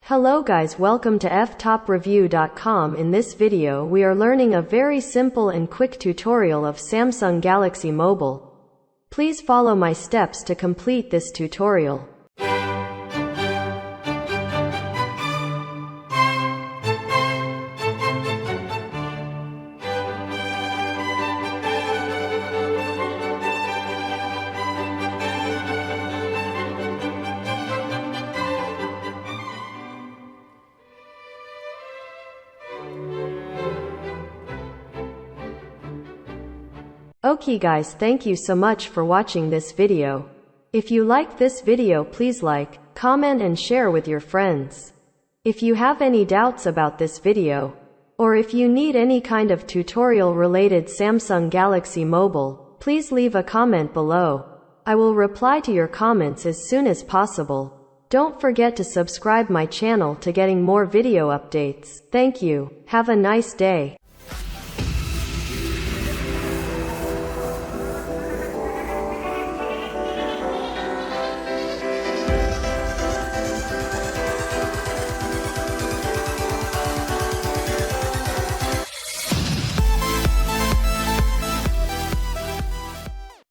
Hello guys, welcome to Ftopreview.com. In this video we are learning a very simple and quick tutorial of Samsung Galaxy Mobile. Please follow my steps to complete this tutorial. Okay guys, thank you so much for watching this video. If you like this video, please like, comment and share with your friends. If you have any doubts about this video, or if you need any kind of tutorial related Samsung Galaxy Mobile, please leave a comment below. I will reply to your comments as soon as possible. Don't forget to subscribe my channel to getting more video updates. Thank you. Have a nice day.